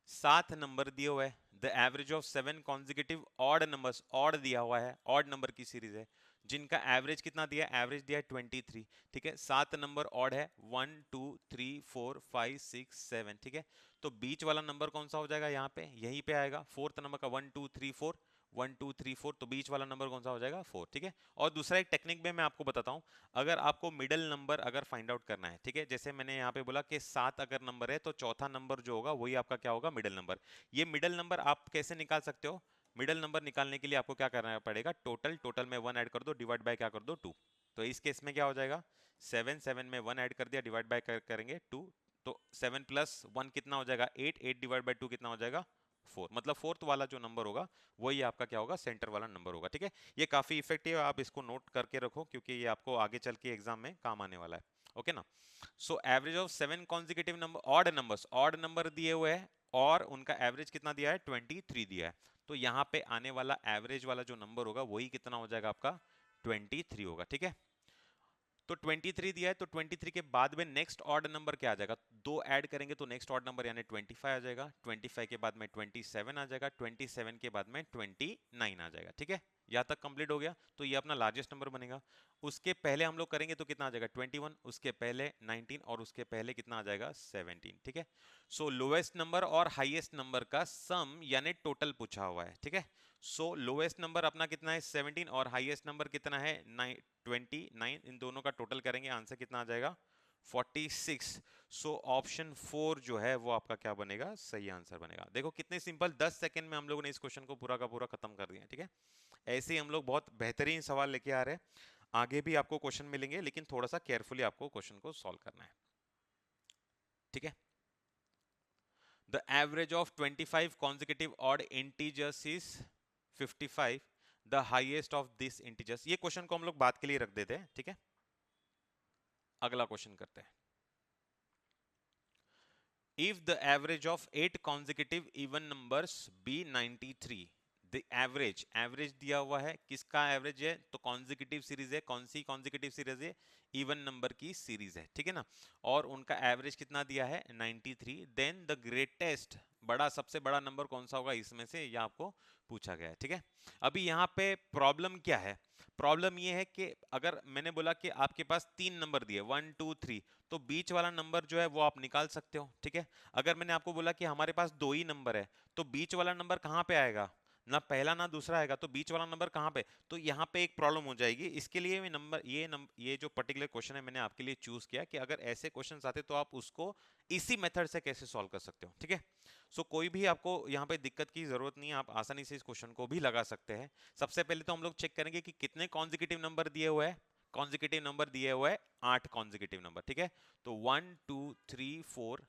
7 नंबर दिए हुए है, the average of 7 consecutive odd numbers, odd दिया हुआ है, ऑड नंबर की सीरीज है, जिनका एवरेज कितना दिया है, एवरेज दिया है 23, ठीक है। 7 नंबर ऑड है, 1 2 3 4 5 6 7, ठीक है। तो बीच वाला नंबर कौन सा हो जाएगा यहाँ पे, यहीं पे आएगा, फोर्थ नंबर का 1 2 3 4, 1 2 3 4, तो बीच वाला नंबर कौन सा हो जाएगा 4, ठीक है। और दूसरा एक टेक्निक में मैं आपको बताता हूँ, अगर आपको मिडल नंबर अगर फाइंड आउट करना है, ठीक है, जैसे मैंने यहाँ पे बोला कि 7 अगर नंबर है तो चौथा नंबर जो होगा वही आपका क्या होगा, मिडल नंबर। ये मिडल नंबर आप कैसे निकाल सकते हो, मिडल नंबर निकालने के लिए आपको क्या करना पड़ेगा, टोटल, टोटल में 1 ऐड कर दो, डिवाइड बाय क्या कर दो 2। तो इस केस में क्या हो जाएगा, 7, 7 में 1 ऐड कर दिया, डिवाइड बाय करेंगे 2, तो 7 प्लस 1 कितना हो जाएगा 8, 8 डिवाइड बाय 2 कितना हो जाएगा 4, मतलब फोर्थ वाला जो नंबर होगा वही आपका क्या होगा, सेंटर वाला नंबर होगा, ठीक है। ये काफी इफेक्टिव है, आप इसको नोट करके रखो क्योंकि ये आपको आगे चल के एग्जाम में काम आने वाला है, ओके ना। So average of 7 consecutive number, odd numbers, odd number दिए हुए हैं और उनका एवरेज कितना दिया है 23 दिया है, तो यहाँ पे आने वाला एवरेज वाला जो नंबर होगा वही कितना हो जाएगा आपका 23 होगा, ठीक है। तो 23 दिया है, तो 23 के बाद में नेक्स्ट ऑड नंबर क्या आ जाएगा, दो ऐड करेंगे तो नेक्स्ट ऑड नंबर यानी 25 आ जाएगा, 25 के बाद में 27 आ जाएगा, 27 के बाद में 29 आ जाएगा, ठीक है। यहाँ तक कंप्लीट हो गया, तो ये अपना लार्जेस्ट नंबर बनेगा। उसके पहले हम लोग करेंगे तो कितना आ जाएगा 21, उसके पहले 19 और उसके पहले कितना आ जाएगा 17, ठीक है। सो लोएस्ट नंबर और हाईएस्ट नंबर का सम यानी टोटल पूछा हुआ है, ठीक है। सो लोएस्ट नंबर अपना कितना है 17 और हाईएस्ट नंबर कितना है 29, इन दोनों का टोटल करेंगे आंसर कितना आ जाएगा 46। सो ऑप्शन 4 जो है वो आपका क्या बनेगा, सही आंसर बनेगा। देखो कितने सिंपल, 10 सेकंड में हम लोगों ने इस क्वेश्चन को पूरा का पूरा खत्म कर दिया, ठीक है। ऐसे ही हम लोग बहुत बेहतरीन सवाल लेके आ रहे हैं, आगे भी आपको क्वेश्चन मिलेंगे, लेकिन थोड़ा सा केयरफुली आपको क्वेश्चन को सॉल्व करना है, ठीक है। The average of 25 consecutive odd integers is 55, the highest of this integers. ये क्वेश्चन को हम लोग बात के लिए रख देते हैं, ठीक है। अगला क्वेश्चन करते हैं, if the average of 8 consecutive even numbers be 93, the average, average दिया हुआ है, किसका एवरेज है, तो कॉन्जिक्यूटिव सीरीज है, कौन सी कॉन्जिक्यूटिव सीरीज है, इवन नंबर की सीरीज है, ठीक है ना। और उनका एवरेज कितना दिया है 93, देन द ग्रेटेस्ट, बड़ा, सबसे बड़ा नंबर कौन सा होगा इसमें से, ये आपको पूछा गया है, ठीक है। अभी यहाँ पे प्रॉब्लम क्या है, प्रॉब्लम ये है कि अगर मैंने बोला कि आपके पास 3 नंबर दिए 1 2 3, तो बीच वाला नंबर जो है वो आप निकाल सकते हो, ठीक है। अगर मैंने आपको बोला कि हमारे पास 2 ही नंबर है, तो बीच वाला नंबर कहाँ पे आएगा, ना पहला ना दूसरा आएगा, तो बीच वाला नंबर कहाँ पे? तो यहाँ पे एक प्रॉब्लम हो जाएगी। इसके लिए मैं ये जो पर्टिकुलर क्वेश्चन है मैंने आपके लिए चूज किया कि अगर ऐसे क्वेश्चन आते तो आप उसको इसी मेथड से कैसे सॉल्व कर सकते हो, ठीक है। सो कोई भी आपको यहाँ पे दिक्कत की जरूरत नहीं है, आप आसानी से इस क्वेश्चन को भी लगा सकते हैं। सबसे पहले तो हम लोग चेक करेंगे कि कितने कॉन्जिक्यूटिव नंबर दिए हुए हैं। कॉन्जिक्यूटिव नंबर दिए हुए हैं 8 कॉन्जिक्यूटिव नंबर, ठीक है। तो 1 2 3 4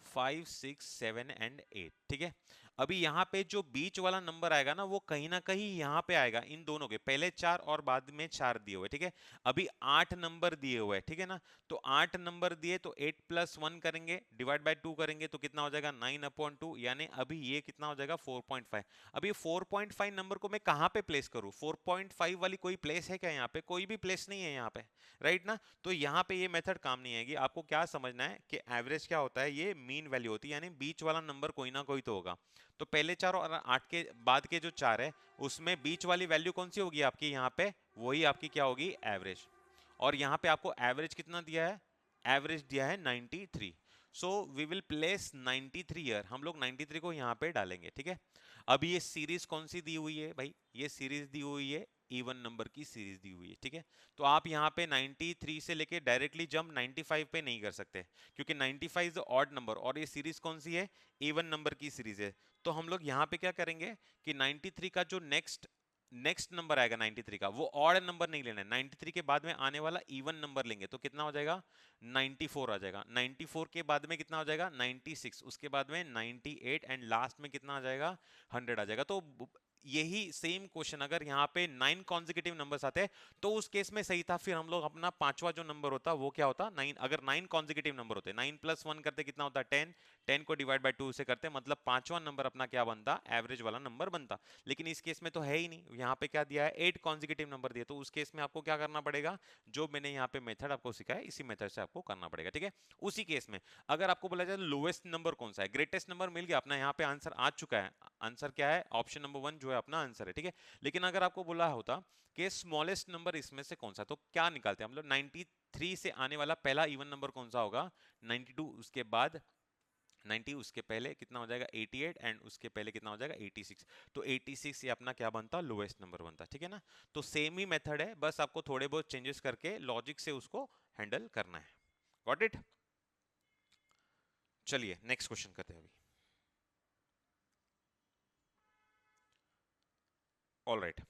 5 6 7 एंड 8, ठीक है। अभी यहाँ पे जो बीच वाला नंबर आएगा ना वो कहीं ना कहीं यहाँ पे आएगा, इन दोनों के पहले 4 और बाद में 4 दिए हुए, ठीक है। अभी 8 नंबर दिए हुए, ठीक है ना। तो 8 नंबर दिए तो 8 + 1 करेंगे, डिवाइड बाय 2 करेंगे तो कितना हो जाएगा 9/2, यानी अभी ये कितना हो जाएगा 4.5। अभी 4.5 नंबर को मैं कहाँ पे प्लेस करूँ? 4.5 वाली कोई प्लेस है क्या यहाँ पे? कोई भी प्लेस नहीं है यहाँ पे, राइट ना। तो यहाँ पे ये मेथड काम नहीं आएगी। आपको क्या समझना है कि एवरेज क्या होता है, ये मीन वैल्यू होती है, यानी बीच वाला नंबर कोई ना कोई तो होगा। तो पहले 4 और 8 के बाद के जो 4 है उसमें बीच वाली वैल्यू कौन सी होगी आपकी यहाँ पे? वही आपकी क्या होगी? एवरेज। और यहाँ पे आपको एवरेज कितना दिया है? एवरेज दिया है 93। So we will place 93 here, हम लोग 93 को यहाँ पे डालेंगे, ठीक है। अब ये सीरीज कौन सी दी हुई है भाई? ये सीरीज दी हुई है इवन नंबर की सीरीज दी हुई है, ठीक है। तो आप यहाँ पे 93 से लेके डायरेक्टली जंप 95 पे नहीं कर सकते, क्योंकि 95 इज ऑड नंबर और ये सीरीज कौन सी है? इवन नंबर की सीरीज है। तो हम लोग यहाँ पे क्या करेंगे कि 93 का जो नेक्स्ट नेक्स्ट नंबर आएगा 93 का, वो ऑड नंबर नहीं लेना है, 93 के बाद में आने वाला इवन नंबर लेंगे। तो कितना हो जाएगा? 94 आ जाएगा। 94 के बाद में कितना हो जाएगा? 96, उसके बाद में 98 एंड लास्ट में कितना आ जाएगा? 100 आ जाएगा। तो यही सेम क्वेश्चन अगर यहाँ पे 9 कॉन्जिक्यूटिव नंबर्स आते तो उस केस में सही था, फिर हम लोग अपना पांचवा जो नंबर होता वो क्या होता? 9। अगर 9 कॉन्जिक्यूटिव नंबर होते, 9 + 1 करते कितना होता? 10। 10 को डिवाइड बाय 2 से करते, मतलब पांचवा नंबर अपना क्या बनता? एवरेज वाला नंबर बनता। लेकिन इस केस में तो है ही नहीं, यहाँ पे क्या दिया है? 8 कॉन्जिक्यूटिव नंबर दिए। तो उस केस में आपको क्या करना पड़ेगा? जो मैंने यहाँ पे मेथड आपको सिखाया इसी मेथड से आपको करना पड़ेगा, ठीक है। उसी केस में अगर आपको बोला जाए लोएस्ट नंबर कौन सा है, ग्रेटेस्ट नंबर मिल गया अपना, यहाँ पे आंसर आ चुका है। आंसर क्या है? ऑप्शन नंबर 1 जो है अपना आंसर है, ठीक है। लेकिन अगर आपको बोला होता कि स्मॉलेस्ट नंबर इसमें से कौन सा, तो क्या निकालते हैं हम लोग? 93 से आने वाला पहला इवन नंबर कौन सा होगा? 92, उसके बाद 90, उसके पहले कितना हो जाएगा? 88 एंड उसके पहले कितना हो जाएगा? 86। तो 86 ये अपना क्या बनता? लोएस्ट नंबर बनता, ठीक है ना। तो सेम ही मेथड है, बस आपको थोड़े बहुत चेंजेस करके लॉजिक से उसको हैंडल करना है। Got it? चलिए नेक्स्ट क्वेश्चन करते हैं अभी। ऑल राइट,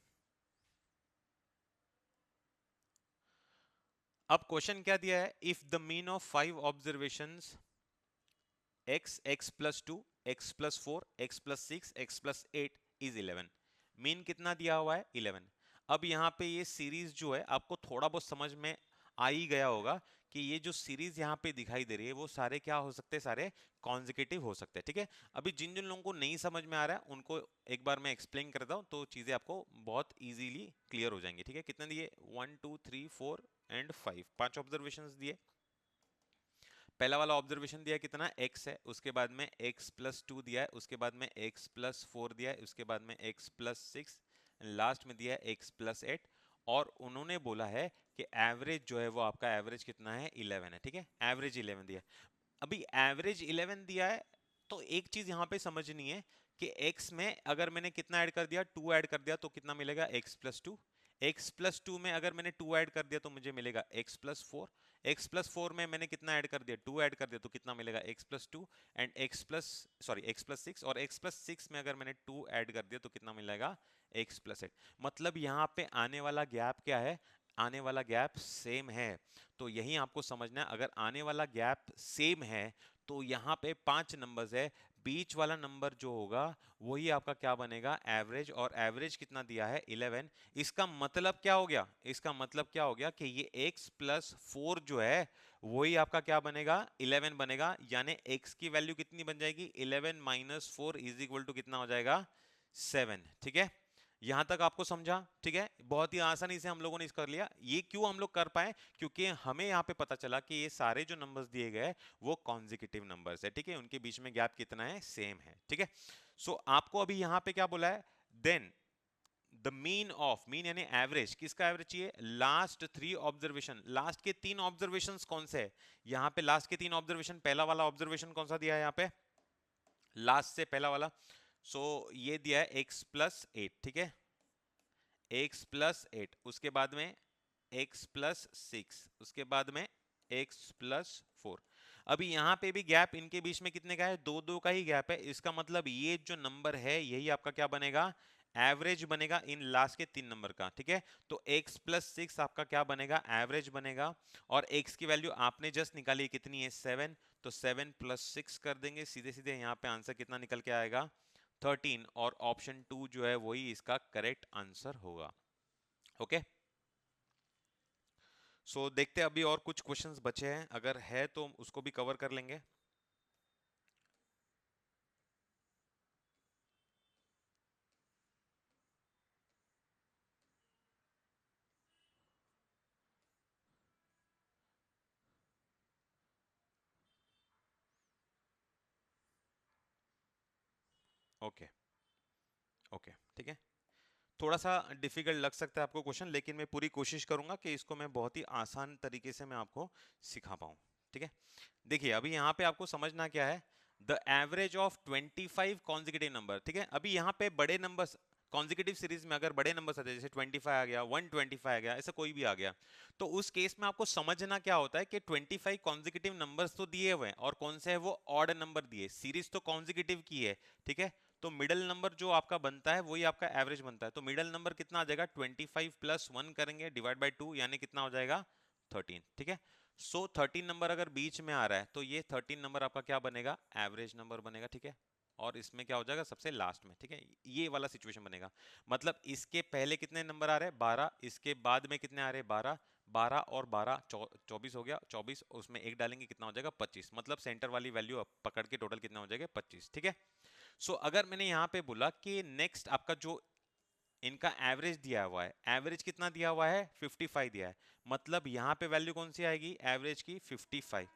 अब क्वेश्चन क्या दिया है? If the mean of 5 observations x, x+2, x+4, x+6, x+8 is 11, mean कितना दिया हुआ है? 11। अब यहाँ पे ये सीरीज जो है आपको थोड़ा बहुत समझ में आ ही गया होगा कि ये जो सीरीज यहाँ पे दिखाई दे रही है वो सारे क्या हो सकते हैं? सारे कॉन्जिक्यूटिव हो सकते हैं, ठीक है। अभी जिन जिन लोगों को नहीं समझ में आ रहा है उनको एक बार मैं एक्सप्लेन करता हूँ तो चीजें आपको बहुत इजीली क्लियर हो जाएंगी, ठीक है। कितने दिए? 1 2 3 4 एंड 5, 5 ऑब्जर्वेशंस दिए। पहला वाला ऑब्जर्वेशन दिया कितना? x है, उसके बाद में x+2 दिया है, उसके बाद में x+4 दिया है, उसके बाद में x+6, लास्ट में दिया है x+8। और उन्होंने बोला है कि एवरेज जो है वो आपका एवरेज कितना है? 11 है, ठीक है। एवरेज 11 दिया है। अभी एवरेज 11 दिया है तो एक चीज यहाँ पे समझनी है कि x में अगर मैंने कितना ऐड कर दिया? 2 ऐड कर दिया तो कितना मिलेगा? x+2। x+2 में अगर मैंने 2 ऐड कर दिया तो मुझे मिलेगा x+4। x+4 में मैंने कितना ऐड कर दिया? 2 ऐड कर दिया तो कितना मिलेगा? x+2 एंड x+6, और x+6 में अगर मैंने 2 ऐड कर दिया तो कितना मिलेगा? x+8। मतलब यहाँ पे आने वाला गैप क्या है? आने वाला गैप सेम है। तो यही आपको समझना है, अगर आने वाला गैप सेम है तो यहाँ पे 5 नंबर्स है, बीच वाला नंबर जो होगा वही आपका क्या बनेगा? एवरेज। और एवरेज कितना दिया है? 11। इसका मतलब क्या हो गया? इसका मतलब क्या हो गया कि ये x+4 जो है वही आपका क्या बनेगा? 11 बनेगा। यानी x की वैल्यू कितनी बन जाएगी? 11 - 4 = कितना हो जाएगा? 7, ठीक है। यहां तक आपको समझा? ठीक है, बहुत ही आसानी से हम लोगों ने इस कर लिया। ये क्यों हम लोग कर पाए? क्योंकि हमें यहाँ पे पता चला कि ये सारे जो नंबर्स दिए गए वो कॉन्जिक्यूटिव नंबर्स है, ठीक है। उनके बीच में गैप कितना है? सेम है, ठीक है। सो आपको अभी यहाँ पे क्या बोला है? Then the mean of, mean यानी एवरेज, किसका एवरेज चाहिए? लास्ट 3 ऑब्जर्वेशन, लास्ट के 3 ऑब्जर्वेशन कौन से है? यहाँ पे लास्ट के 3 ऑब्जर्वेशन, पहला वाला ऑब्जर्वेशन कौन सा दिया है यहाँ पे? लास्ट से पहला वाला। सो ये दिया है x+8, ठीक है, x+8, उसके बाद में x+6, उसके बाद में x+4। अभी यहाँ पे भी गैप इनके बीच में कितने का है, दो दो का ही गैप है। इसका मतलब ये जो नंबर है यही आपका क्या बनेगा, एवरेज बनेगा इन लास्ट के 3 नंबर का, ठीक है। तो x+6 आपका क्या बनेगा, एवरेज बनेगा। और x की वैल्यू आपने जस्ट निकाली कितनी है, 7, तो 7+6 कर देंगे, सीधे सीधे यहाँ पे आंसर कितना निकल के आएगा, 13। और ऑप्शन 2 जो है वही इसका करेक्ट आंसर होगा। ओके, सो देखते हैं अभी और कुछ क्वेश्चंस बचे हैं, अगर है तो उसको भी कवर कर लेंगे। ओके ओके, ठीक है। थोड़ा सा डिफिकल्ट लग सकता है आपको क्वेश्चन, लेकिन मैं पूरी कोशिश करूंगा कि इसको मैं बहुत ही आसान तरीके से मैं आपको सिखा पाऊं, ठीक है। देखिए अभी यहाँ पे आपको समझना क्या है, the average of 25 consecutive number, ठीक है। अभी यहाँ पे बड़े नंबर्स कॉन्जिक्यूटिव सीरीज में अगर बड़े नंबर्स आते हैं, जैसे 25 आ गया, 125 आ गया, ऐसा कोई भी आ गया, तो उस केस में आपको समझना क्या होता है कि 25 कॉन्जिक्यूटिव नंबर्स तो दिए हुए हैं और कौन से है वो ऑड नंबर दिए, सीरीज तो कॉन्जिक्यूटिव की है, ठीक है। तो मिडल नंबर जो आपका बनता है वही आपका एवरेज बनता है। तो मिडल नंबर कितना आ जाएगा, 25 + 1 करेंगे डिवाइड बाय 2, यानी कितना हो जाएगा, 13, ठीक है। सो 13 नंबर अगर बीच में आ रहा है तो ये 13 नंबर आपका क्या बनेगा, एवरेज नंबर बनेगा, ठीक है। और इसमें क्या हो जाएगा, सबसे लास्ट में, ठीक है, ये वाला सिचुएशन बनेगा। मतलब इसके पहले कितने नंबर आ रहे हैं, 12, इसके बाद में कितने आ रहे हैं, 12, 12 और 12 24 हो गया, 24, उसमें एक डालेंगे कितना हो जाएगा, 25। मतलब सेंटर वाली वैल्यू पकड़ के टोटल कितना हो जाएगा, 25, ठीक है। सो अगर मैंने यहाँ पे बोला कि नेक्स्ट आपका जो इनका एवरेज दिया हुआ है, एवरेज कितना दिया हुआ है, 55 दिया है, मतलब यहाँ पे वैल्यू कौन सी आएगी एवरेज की, 55।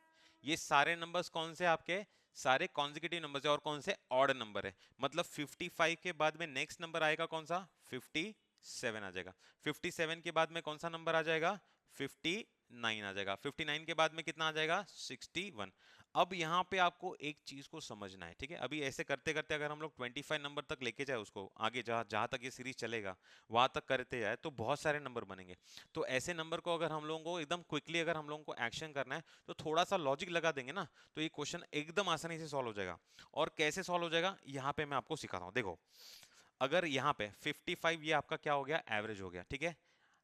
ये सारे नंबर्स कौन से आपके, सारे कॉन्जिक्यूटिव नंबर्स है और कौन से ऑड नंबर है। मतलब 55 के बाद में नेक्स्ट नंबर आएगा कौन सा, 57 आ जाएगा। 57 के बाद में कौन सा नंबर आ जाएगा, 59 आ जाएगा। 59 के बाद में कितना आ जाएगा, 61। अब यहाँ पे आपको एक चीज को समझना है, ठीक है। अभी ऐसे करते करते अगर हम लोग 25 नंबर तक लेके जाए उसको आगे, जहां जहां तक ये सीरीज चलेगा वहां तक करते जाए तो बहुत सारे नंबर बनेंगे। तो ऐसे नंबर को अगर हम लोगों को एकदम क्विकली अगर हम लोगों को एक्शन करना है तो थोड़ा सा लॉजिक लगा देंगे ना, तो ये क्वेश्चन एकदम आसानी से सॉल्व हो जाएगा। और कैसे सॉल्व हो जाएगा, यहाँ पे मैं आपको सिखाता हूँ। देखो अगर यहाँ पे 55 ये आपका क्या हो गया, एवरेज हो गया, ठीक है।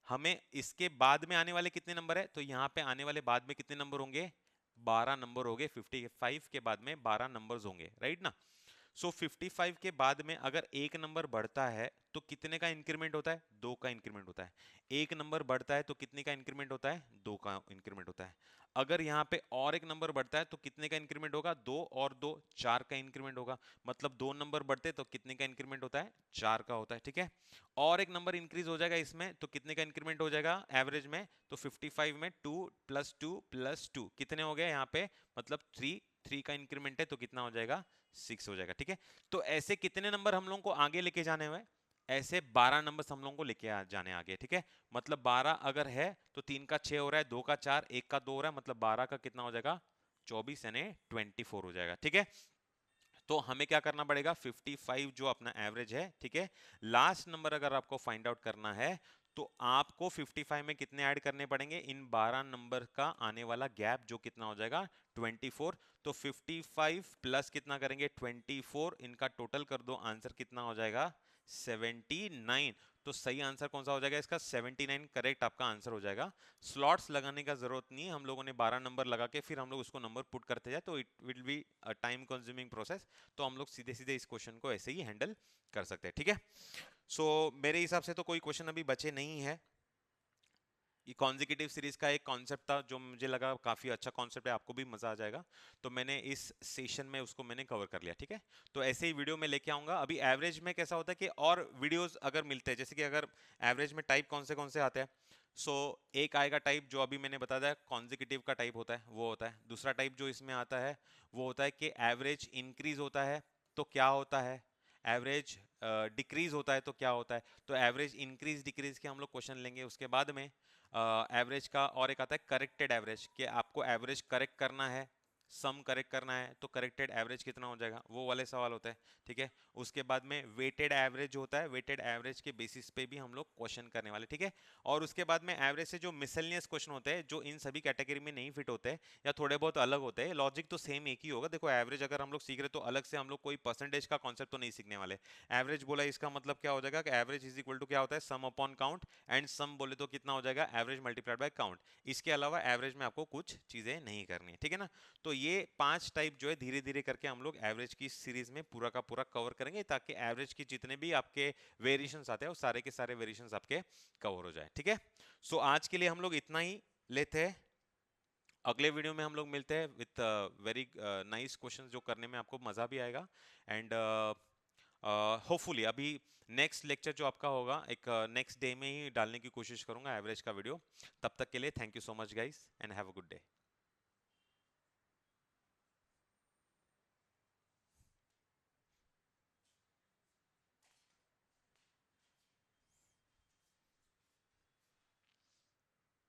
हमें इसके बाद में आने वाले कितने नंबर है, तो यहाँ पे आने वाले बाद में कितने नंबर होंगे, 12 नंबर हो गए। 55 के बाद में 12 नंबर्स होंगे, राइट ना। सो 55 के बाद में अगर एक नंबर बढ़ता है तो कितने का इंक्रीमेंट होता है, 2 का इंक्रीमेंट होता है। एक नंबर बढ़ता है तो कितने का इंक्रीमेंट होता है, 2 का इंक्रीमेंट होता है। अगर यहाँ पे और एक नंबर बढ़ता है तो कितने का इंक्रीमेंट होगा, 2 और 2 4 का इंक्रीमेंट होगा। मतलब 2 नंबर बढ़ते तो कितने का इंक्रीमेंट होता है, 4 का होता है, ठीक है। और एक नंबर इंक्रीज हो जाएगा इसमें तो कितने का इंक्रीमेंट हो जाएगा एवरेज में, तो 55 में 2 + 2 + 2 कितने हो गए यहाँ पे, मतलब 3 का इंक्रीमेंट है तो कितना हो जाएगा, 6 हो जाएगा, ठीक है। तो ऐसे कितने नंबर हम लोगों को आगे लेके जाने हुए, ऐसे 12 नंबर हम लोगों को लेके जाने आगे, ठीक है। मतलब 12 अगर है तो 3 का 6 हो रहा है, 2 का 4, 1 का 2 हो रहा है, मतलब 12 का कितना हो जाएगा, 24 यानी 24 हो जाएगा, ठीक है। तो हमें क्या करना पड़ेगा, 55 जो अपना एवरेज है, ठीक है। लास्ट नंबर अगर आपको फाइंड आउट करना है तो आपको 55 में कितने ऐड करने पड़ेंगे, इन 12 नंबर का आने वाला गैप जो कितना हो जाएगा, 24। तो 55 प्लस कितना करेंगे, 24, इनका टोटल कर दो, आंसर कितना हो जाएगा, 79। तो सही आंसर कौन सा हो जाएगा इसका, 79 करेक्ट आपका आंसर हो जाएगा। स्लॉट्स लगाने का जरूरत नहीं है, हम लोगों ने 12 नंबर लगा के फिर हम लोग उसको नंबर पुट करते जाए तो it will be a time consuming process. तो हम लोग सीधे सीधे इस क्वेश्चन को ऐसे ही हैंडल कर सकते हैं, ठीक है। सो मेरे हिसाब से तो कोई क्वेश्चन अभी बचे नहीं है। ये कॉन्जिक्यूटिव सीरीज का एक कॉन्सेप्ट था जो मुझे लगा काफी अच्छा कॉन्सेप्ट है, आपको भी मजा आ जाएगा, तो मैंने इस सेशन में उसको मैंने कवर कर लिया, ठीक है। तो ऐसे ही वीडियो में लेके आऊंगा। अभी एवरेज में कैसा होता है कि और वीडियोस अगर मिलते हैं, जैसे कि अगर एवरेज में टाइप कौन से आते हैं, सो एक आएगा टाइप जो अभी मैंने बताया कॉन्जिक्यूटिव का टाइप होता है, वो होता है। दूसरा टाइप जो इसमें आता है वो होता है कि एवरेज इंक्रीज होता है तो क्या होता है, एवरेज डिक्रीज होता है तो क्या होता है। तो एवरेज इंक्रीज डिक्रीज के हम लोग क्वेश्चन लेंगे। उसके बाद में एवरेज का और एक आता है करेक्टेड एवरेज, कि आपको एवरेज करेक्ट करना है, सम करेक्ट करना है तो करेक्टेड एवरेज कितना हो जाएगा, वो वाले सवाल होते हैं, ठीक है। उसके बाद में वेटेड एवरेज होता है, वेटेड एवरेज के बेसिस पे भी हम लोग क्वेश्चन करने वाले, ठीक है। और उसके बाद में एवरेज से जो मिसलेनियस क्वेश्चन होते हैं जो इन सभी कैटेगरी में नहीं फिट होते हैं या थोड़े बहुत अलग होते हैं, लॉजिक तो सेम एक ही होगा। देखो एवरेज अगर हम लोग सीख रहे तो अलग से हम लोग कोई परसेंटेज का कॉन्सेप्ट तो नहीं सीखने वाले। एवरेज बोला इसका मतलब क्या हो जाएगा कि एवरेज इज इक्वल टू क्या होता है, sum upon count, and sum बोले तो कितना हो जाएगा, एवरेज मल्टीप्लाइड बाय काउंट। इसके अलावा एवरेज में आपको कुछ चीजें नहीं करनी है, ठीक है ना। तो ये 5 टाइप जो है धीरे धीरे करके हम लोग एवरेज की सीरीज में पूरा का पूरा कवर करेंगे, ताकि एवरेज की जितने भी आपके वेरिएशंस आते हैं वो सारे के सारे वेरिएशंस आपके कवर हो जाए, ठीक है। सो आज के लिए हम लोग इतना ही लेते हैं। अगले वीडियो में हम लोग मिलते हैं विथ वेरी नाइस क्वेश्चंस जो करने में आपको मजा भी आएगा। एंड होपफुली अभी नेक्स्ट लेक्चर जो आपका होगा एक नेक्स्ट डे में ही डालने की कोशिश करूंगा एवरेज का वीडियो। तब तक के लिए thank you so much guys and have a good day.